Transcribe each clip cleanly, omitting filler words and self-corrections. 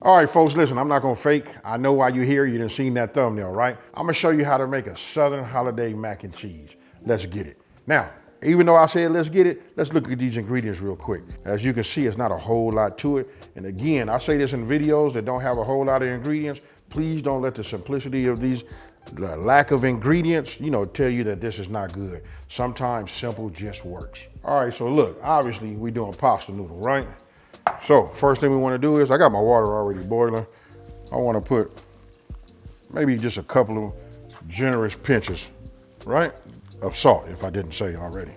All right, folks, listen, I'm not gonna fake. I know why you're here. You didn't seen that thumbnail, right? I'm gonna show you how to make a Southern holiday mac and cheese. Let's get it. Now, even though I said let's get it, let's look at these ingredients real quick. As you can see, it's not a whole lot to it. And again, I say this in videos that don't have a whole lot of ingredients. Please don't let the simplicity of these, the lack of ingredients, tell you that this is not good. Sometimes simple just works. All right, so look, obviously we doing pasta noodle, right? So first thing we want to do is, I got my water already boiling. I want to put maybe just a couple of generous pinches, right, of salt, if I didn't say already.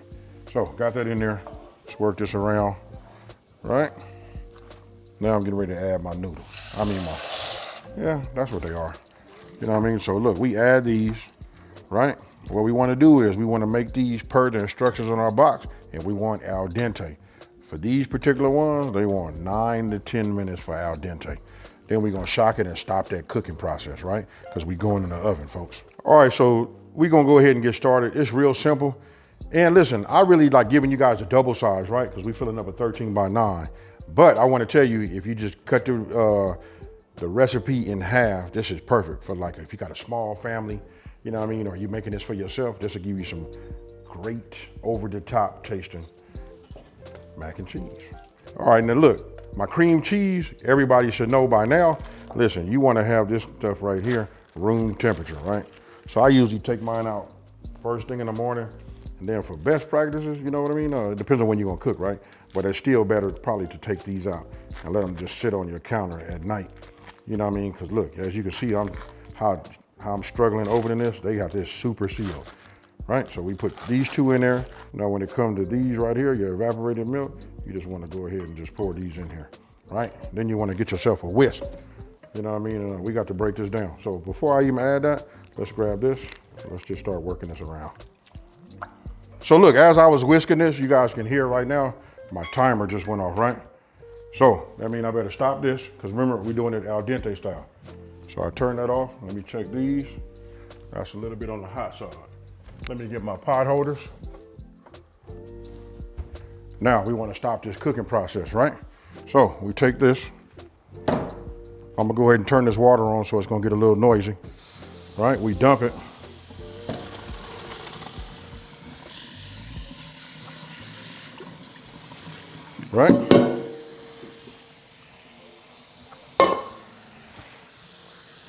So got that in there. Let's work this around, right? Now I'm getting ready to add my noodle. Yeah, that's what they are. You know what I mean? So look, we add these, right? What we want to do is we want to make these per the instructions on our box, and we want al dente. For these particular ones, they want 9 to 10 minutes for al dente. Then we're gonna shock it and stop that cooking process, right? Because we going in the oven, folks. All right, so we're gonna go ahead and get started. It's real simple. And listen, I really like giving you guys a double size, right? Because we're filling up a 13 by 9. But I wanna tell you, if you just cut the recipe in half, this is perfect for like if you got a small family, you know what I mean? Or you're making this for yourself, this will give you some great over-the-top tasting mac and cheese. All right, now look, my cream cheese, everybody should know by now. Listen, you want to have this stuff right here, room temperature, right? So I usually take mine out first thing in the morning, and then for best practices, you know what I mean? It depends on when you're gonna cook, right? But it's still better probably to take these out and let them just sit on your counter at night. You know what I mean? Because look, as you can see, how I'm struggling opening this. They got this super sealed. Right, so we put these two in there. Now when it comes to these right here, your evaporated milk, you just want to go ahead and just pour these in here, right? Then you want to get yourself a whisk. You know what I mean? We got to break this down. So before I even add that, let's grab this. Let's just start working this around. So look, as I was whisking this, you guys can hear right now, my timer just went off, right? So that means I better stop this, because remember, we're doing it al dente style. So I turn that off. Let me check these. That's a little bit on the hot side. Let me get my pot holders. Now we want to stop this cooking process, right? So we take this. I'm gonna go ahead and turn this water on so it's gonna get a little noisy, right? We dump it. Right?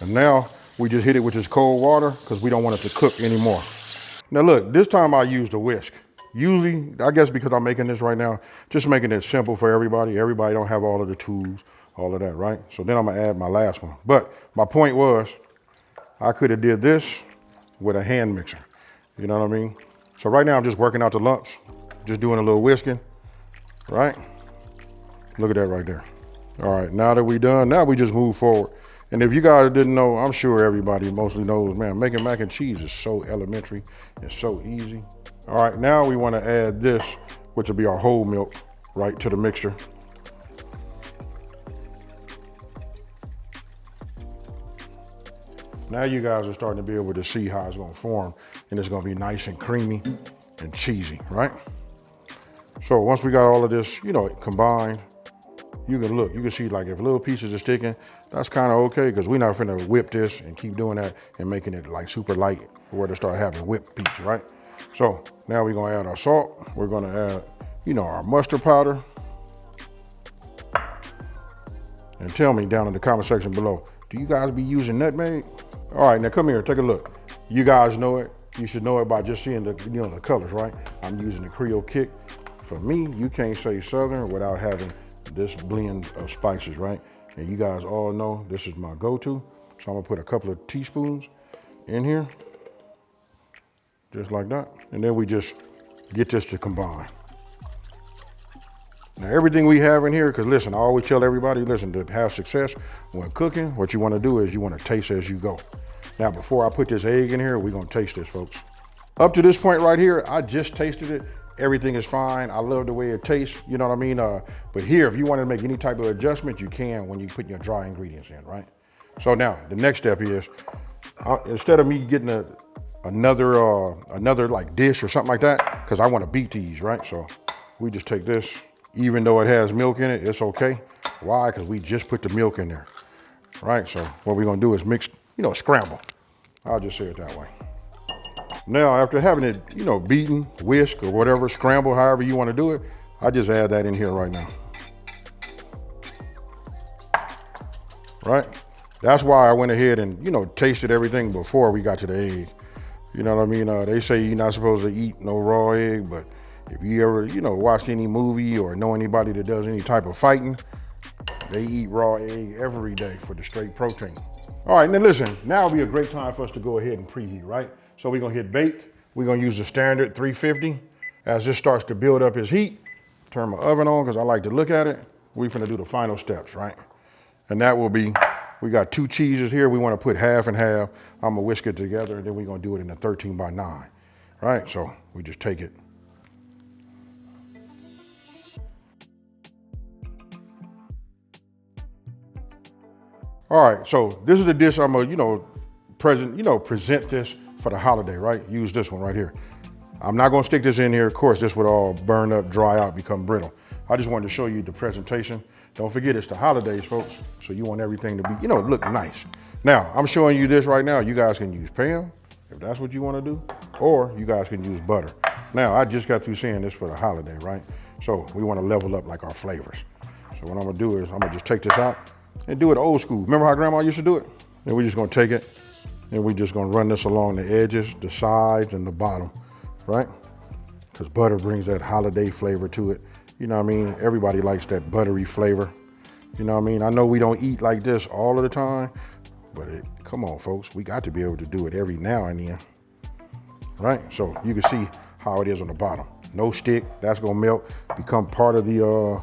And now we just hit it with this cold water because we don't want it to cook anymore. Now look, this time I used a whisk. Usually, I guess because I'm making this right now, just making it simple for everybody. Everybody don't have all of the tools, all of that, right? So then I'm gonna add my last one. But my point was, I could have did this with a hand mixer. You know what I mean? So right now I'm just working out the lumps, just doing a little whisking, right? Look at that right there. All right, now that we're done, now we just move forward. And if you guys didn't know, I'm sure everybody mostly knows, man, making mac and cheese is so elementary and so easy. All right, now we want to add this, which will be our whole milk, right to the mixture. Now you guys are starting to be able to see how it's going to form, and it's going to be nice and creamy and cheesy, right? So once we got all of this, combined, you can see like if little pieces are sticking, that's kind of okay, because we're not finna whip this and keep doing that and making it like super light for where to start having whipped peaks, right? So now we're gonna add our salt. We're gonna add, our mustard powder. And tell me down in the comment section below, do you guys be using nutmeg? All right, now come here, take a look. You guys know it. You should know it by just seeing the colors, right? I'm using the Creole kick. For me, you can't say Southern without having this blend of spices, right? And you guys all know this is my go-to. So I'm gonna put a couple of teaspoons in here, just like that. And then we just get this to combine. Now everything we have in here, because listen, I always tell everybody, listen, to have success when cooking, what you wanna do is you wanna taste as you go. Now before I put this egg in here, we're gonna taste this, folks. Up to this point right here, I just tasted it. Everything is fine. I love the way it tastes, you know what I mean? But here, if you want to make any type of adjustment, you can when you put your dry ingredients in, right? So now, the next step is, instead of me getting another like dish or something like that, because I want to beat these, right? So we just take this, even though it has milk in it, it's okay. Why? Because we just put the milk in there. right? So what we're gonna do is mix, scramble. I'll just say it that way. Now, after having it, beaten, whisk, or whatever, scramble, however you wanna do it, I just add that in here right now. Right? That's why I went ahead and, tasted everything before we got to the egg. You know what I mean? They say you're not supposed to eat no raw egg, but if you ever, watched any movie or know anybody that does any type of fighting, they eat raw egg every day for the straight protein. All right, now listen, now would be a great time for us to go ahead and preheat, right? So we're gonna hit bake. We're gonna use the standard 350. As this starts to build up its heat, turn my oven on because I like to look at it. We're gonna do the final steps, right? And that will be, we got 2 cheeses here. We wanna put half and half. I'm gonna whisk it together and then we're gonna do it in a 13 by 9, right? So we just take it. All right, so this is the dish I'm gonna, present this for the holiday, right? Use this one right here. I'm not gonna stick this in here. Of course, this would all burn up, dry out, become brittle. I just wanted to show you the presentation. Don't forget it's the holidays, folks. So you want everything to be, look nice. Now, I'm showing you this right now. You guys can use Pam, if that's what you wanna do, or you guys can use butter. Now, I just got through saying this for the holiday, right? So we wanna level up like our flavors. So what I'm gonna do is I'm gonna just take this out and do it old school. Remember how grandma used to do it? And we're just gonna take it and we're just gonna run this along the edges, the sides, and the bottom, right? Because butter brings that holiday flavor to it. You know what I mean? Everybody likes that buttery flavor. You know what I mean? I know we don't eat like this all of the time, but come on, folks. We got to be able to do it every now and then, right? So you can see how it is on the bottom. No stick, that's gonna melt, become part of the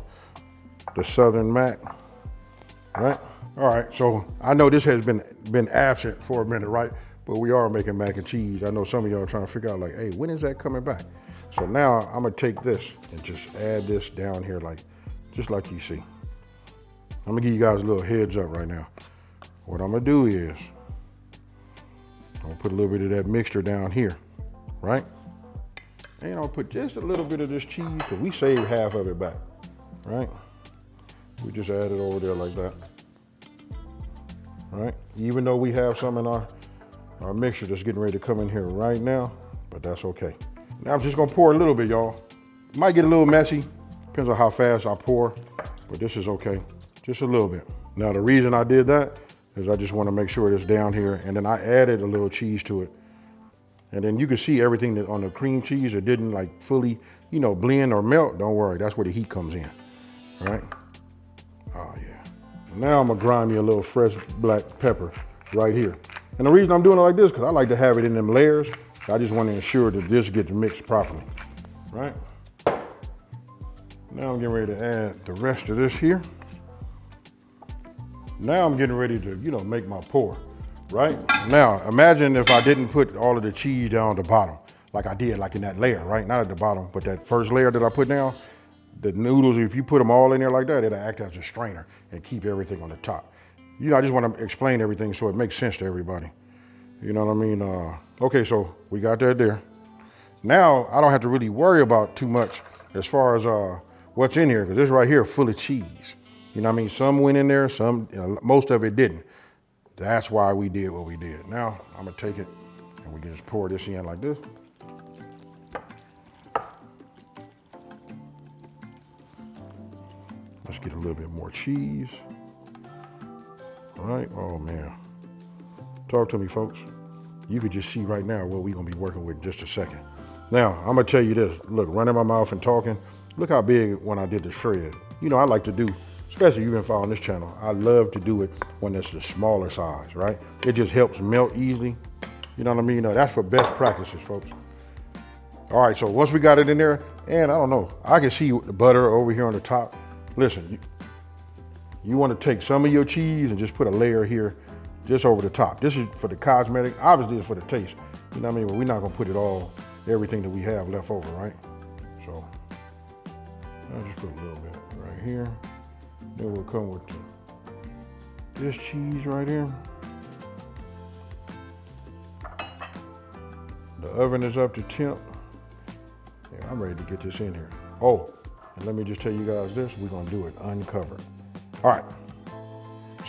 Southern mac, right? All right, so I know this has been absent for a minute, right? But we are making mac and cheese. I know some of y'all are trying to figure out like, hey, when is that coming back? So now I'm gonna take this and just add this down here just like you see. I'm gonna give you guys a little heads up right now. What I'm gonna do is, I'm gonna put a little bit of that mixture down here, right? And I'll put just a little bit of this cheese, because we saved half of it back, right? We just add it over there like that, right? Even though we have some in our mixture that's getting ready to come in here right now, but that's okay. Now I'm just gonna pour a little bit, y'all. Might get a little messy, depends on how fast I pour, but this is okay, just a little bit. Now the reason I did that is I just wanna make sure it's down here, and then I added a little cheese to it. And then you can see everything that on the cream cheese, it didn't like fully, blend or melt. Don't worry, that's where the heat comes in, right? Oh yeah. Now I'm gonna grind me a little fresh black pepper right here. And the reason I'm doing it like this, because I like to have it in them layers. I just want to ensure that this gets mixed properly, right? Now I'm getting ready to add the rest of this here. Now I'm getting ready to, make my pour, right? Now, imagine if I didn't put all of the cheese down the bottom, like I did, like in that layer, right? Not at the bottom, but that first layer that I put down, the noodles, if you put them all in there like that, it'll act as a strainer and keep everything on the top. I just want to explain everything so it makes sense to everybody. You know what I mean? Okay, so we got that there. Now, I don't have to really worry about too much as far as what's in here, because this right here full of cheese. You know what I mean? Some went in there, most of it didn't. That's why we did what we did. Now, I'm gonna take it and we can just pour this in like this. Let's get a little bit more cheese. All right, oh man. Talk to me, folks. You could just see right now what we're gonna be working with in just a second. Now, I'm gonna tell you this. Look, running my mouth and talking, look how big when I did the shred. I like to do, especially you've been following this channel, I love to do it when it's the smaller size, right? It just helps melt easily. You know what I mean? That's for best practices, folks. All right, so once we got it in there, and I don't know, I can see the butter over here on the top. Listen, you wanna take some of your cheese and just put a layer here just over the top. This is for the cosmetic, obviously it's for the taste. You know what I mean? But we're not gonna put it all, everything that we have left over, right? So, I'll just put a little bit right here. Then we'll come with this cheese right here. The oven is up to temp. Yeah, I'm ready to get this in here. Oh, and let me just tell you guys this, we're gonna do it uncovered. All right,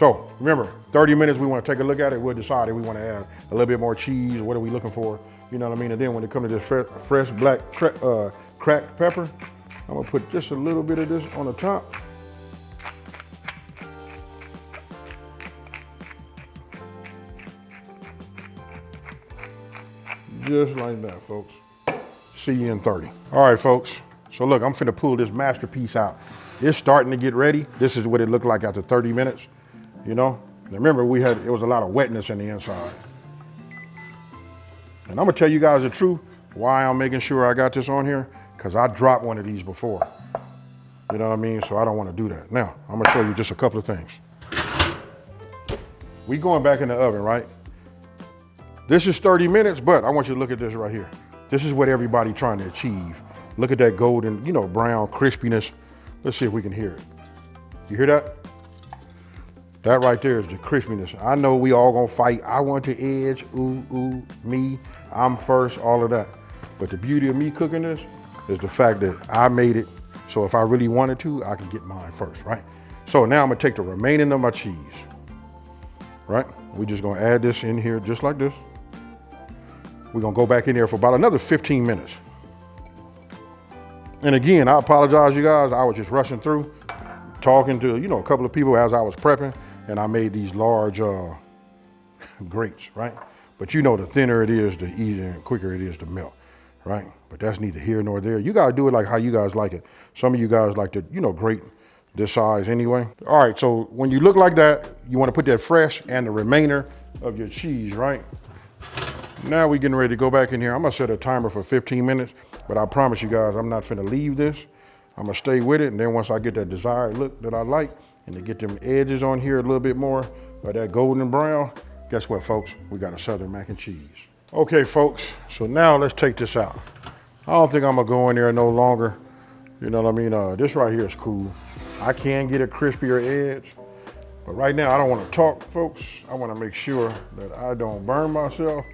So remember, 30 minutes, we want to take a look at it. We'll decide if we want to add a little bit more cheese. What are we looking for? You know what I mean? And then when it comes to this fresh black cracked pepper, I'm gonna put just a little bit of this on the top. Just like that, folks. See you in 30. All right, folks. So look, I'm finna pull this masterpiece out. It's starting to get ready. This is what it looked like after 30 minutes, you know? Remember, it was a lot of wetness in the inside. And I'm gonna tell you guys the truth, why I'm making sure I got this on here, because I dropped one of these before. You know what I mean? So I don't wanna do that. Now, I'm gonna show you just a couple of things. We going back in the oven, right? This is 30 minutes, but I want you to look at this right here. This is what everybody trying to achieve. Look at that golden, you know, brown crispiness. Let's see if we can hear it. You hear that? That right there is the crispiness. I know we all gonna fight. I want the edge, ooh, me, I'm first, all of that. But the beauty of me cooking this is the fact that I made it, so if I really wanted to, I can get mine first, right? So now I'm gonna take the remaining of my cheese, right? We're just gonna add this in here just like this. We're gonna go back in there for about another 15 minutes. And again, I apologize, you guys. I was just rushing through, talking to, you know, a couple of people as I was prepping, and I made these large grates, right? But you know, the thinner it is, the easier and quicker it is to melt, right? But that's neither here nor there. You gotta do it like how you guys like it. Some of you guys like to, you know, grate this size anyway. All right, so when you look like that, you wanna put that fresh and the remainder of your cheese, right? Now we're getting ready to go back in here. I'm gonna set a timer for 15 minutes, but I promise you guys, I'm not finna leave this. I'm gonna stay with it, and then once I get that desired look that I like, and to get them edges on here a little bit more, or that golden brown, guess what, folks? We got a Southern mac and cheese. Okay, folks, so now let's take this out. I don't think I'm gonna go in there no longer. You know what I mean? This right here is cool. I can get a crispier edge, but right now I don't wanna talk, folks. I wanna make sure that I don't burn myself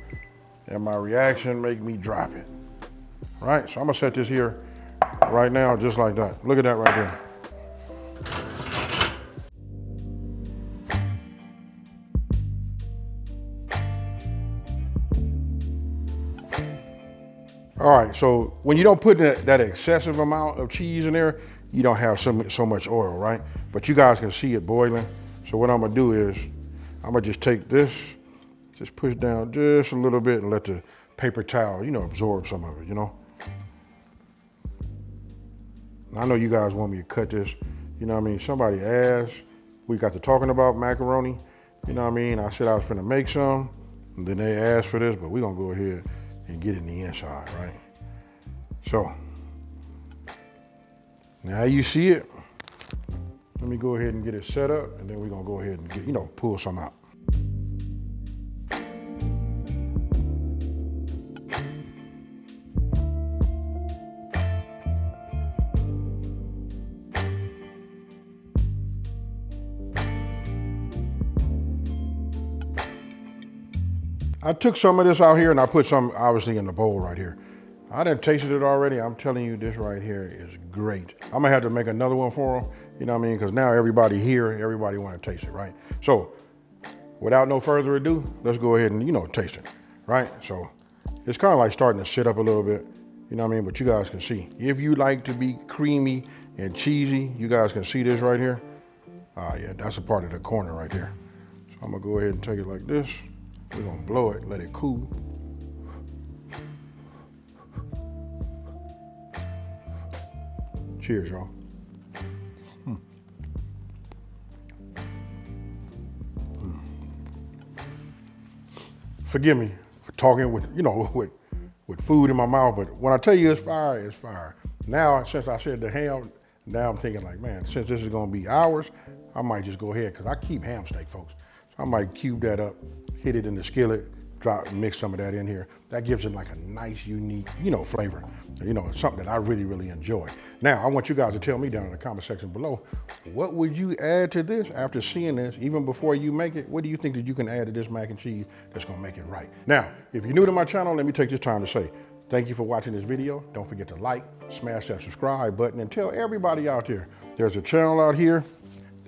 and my reaction make me drop it. Right, so I'm gonna set this here right now, just like that. Look at that right there. All right, so when you don't put that excessive amount of cheese in there, you don't have so much oil, right? But you guys can see it boiling. So what I'm gonna do is, I'm gonna just take this, just push down just a little bit and let the paper towel, you know, absorb some of it, you know? I know you guys want me to cut this, you know what I mean? Somebody asked, we got to talking about macaroni, you know what I mean? I said I was finna make some, and then they asked for this, but we're gonna go ahead and get in the inside, right? So, now you see it. Let me go ahead and get it set up, and then we're gonna go ahead and get, you know, pull some out. I took some of this out here and I put some obviously in the bowl right here. I done tasted it already. I'm telling you, this right here is great. I'm gonna have to make another one for them, you know what I mean? Because now everybody here, everybody wanna taste it, right? So without no further ado, let's go ahead and, you know, taste it, right? So it's kind of like starting to sit up a little bit, you know what I mean? But you guys can see, if you like to be creamy and cheesy, you guys can see this right here. Yeah, that's a part of the corner right there. So I'm gonna go ahead and take it like this. We're gonna blow it, let it cool. Cheers, y'all. Forgive me for talking with, you know, with food in my mouth, but when I tell you it's fire, it's fire. Now, since I said the ham, now I'm thinking like, man, since this is gonna be ours, I might just go ahead, because I keep ham steak, folks. So I might cube that up, hit it in the skillet, mix some of that in here. That gives it like a nice, unique, you know, flavor. You know, it's something that I really, really enjoy. Now, I want you guys to tell me down in the comment section below, what would you add to this after seeing this, even before you make it? What do you think that you can add to this mac and cheese that's gonna make it right? Now, if you're new to my channel, let me take this time to say, thank you for watching this video. Don't forget to like, smash that subscribe button, and tell everybody out there, there's a channel out here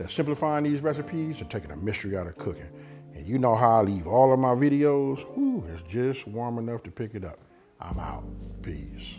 that's simplifying these recipes and taking the mystery out of cooking. And you know how I leave all of my videos. Whew, it's just warm enough to pick it up. I'm out. Peace.